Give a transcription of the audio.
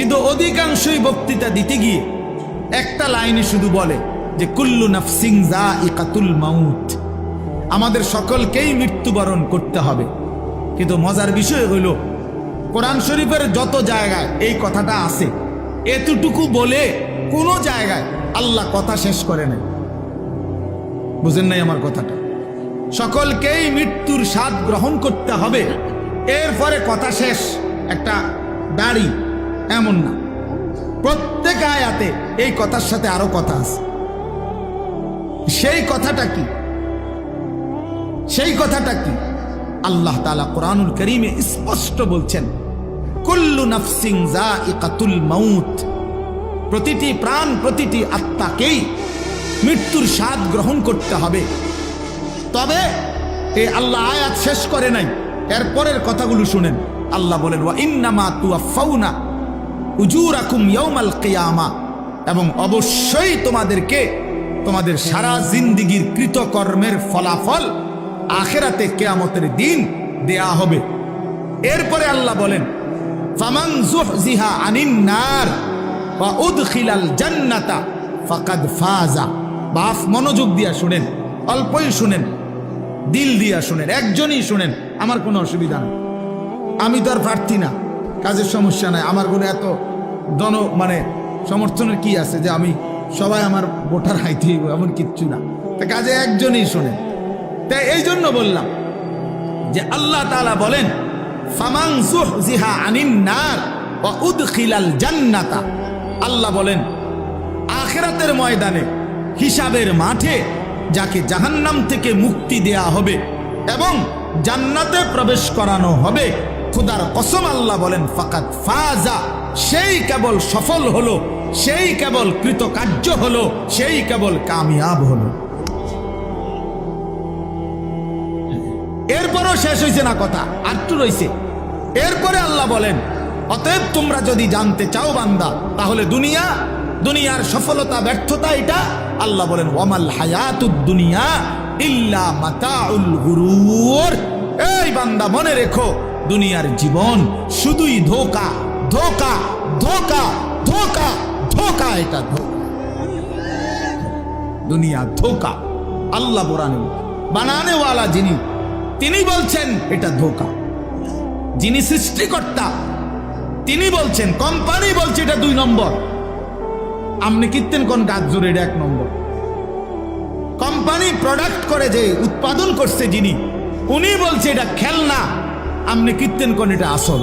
কিন্তু অধিকাংশই বক্তৃতা দিতে গিয়ে একটা লাইনে শুধু বলে যে কুল্লু নাফসিন যায়িকাতুল মাউত, আমাদের সকলকেই মৃত্যুবরণ করতে হবে। কিন্তু মজার বিষয় হইল কোরআন শরীফের যত জায়গায় এই কথাটা আছে, এতটুকু বলে কোনো জায়গায় আল্লাহ কথা শেষ করে নাই। বুঝেন নাই আমার কথাটা? সকলকেই মৃত্যুর স্বাদ গ্রহণ করতে হবে, এরপরে কথা শেষ, একটা দাড়ি, এমন না। প্রত্যেক আয়াতে এই কথার সাথে আরো কথা আছে। সেই কথাটা কি? সেই কথাটা কি? আল্লাহ তাআলা কোরআনুল কারীমে স্পষ্ট বলছেন, কুল্লু নাফসিন যায়িকাতুল মাউত, প্রতিটি প্রাণ, প্রতিটি আত্মাকেই মৃত্যুর স্বাদ গ্রহণ করতে হবে। তবে এই আল্লাহ আয়াত শেষ করে নাই, এরপরের কথাগুলো শুনেন। আল্লাহ বলেন, ওয়া ইন্নামা তুওয়াফাউনা উজুরাকুম ইয়াউমাল কিয়ামা, এবং অবশ্যই তোমাদেরকে তোমাদের সারা জিন্দেগীর কৃতকর্মের ফলাফল আখিরাতে কিয়ামতের দিন দেয়া হবে। এরপরে আল্লাহ বলেন, ফামান যুহজিহা আনিন নার ওয়া উদখিলাল জান্নাতা ফাকাদ ফাজা। বাপ মনোযোগ দিয়া শুনেন, অল্পই শুনেন, দিল দিয়া শুনেন, একজনই শুনেন, আমার কোনো অসুবিধা নেই। আমি তো আর প্রার্থী না, কাজের সমস্যা নাই, আমার কোনো এত সমর্থনের কি আছে যে আমি সবাই আমার ভোটার হাইতে এমন কিচ্ছু না। তা কাজে একজনই শোনেন। তাই এই জন্য বললাম যে আল্লাহ তাআলা বলেন, ফামান যুহজিহা আনিন নার ওয়া উদখিলাল জান্নাতা, আল্লাহ বলেন আখিরাতের ময়দানে, হিসাবের মাঠে যাকে জাহান্নাম থেকে মুক্তি দেয়া হবে এবং জান্নাতে প্রবেশ করানো হবে, খোদার কসম আল্লাহ বলেন, ফাকাদ ফাজা, সেই কেবল সফল হলো, সেই কেবল কৃতকার্য হলো, সেই কেবল কামিয়াব হলো। এরপরও শেষ হয়েছে না কথা, আরটু রয়েছে। এরপরে আল্লাহ বলেন, অতএব তোমরা যদি জানতে চাও বান্দা, তাহলে দুনিয়ার সফলতা ব্যর্থতা এটা আল্লাহ বলেন, ওয়ামাল হায়াতুদ দুনিয়া ইল্লা মাতাউল গুরুর। এই বান্দা মনে রেখো, দুনিয়ার জীবন শুধুই ধোঁকা, ধোঁকা, ধোঁকা, ধোঁকা, ধোঁকা, এটা ধোঁকা। দুনিয়া ধোঁকা। আল্লাহ বানানেওয়ালা যিনি, তিনি বলছেন এটা ধোঁকা। যিনি সৃষ্টিকর্তা তিনি বলছেন, কোম্পানি বলছে এটা 2 নম্বর। আপনি কীর্তেন কোন গাছ জোরে, এটা 1 নম্বর। কোম্পানি প্রোডাক্ট করে, যে উৎপাদন করছে যিনি, উনি বলছে এটা খেলনা, আপনি কীর্তেন কোন এটা আসল।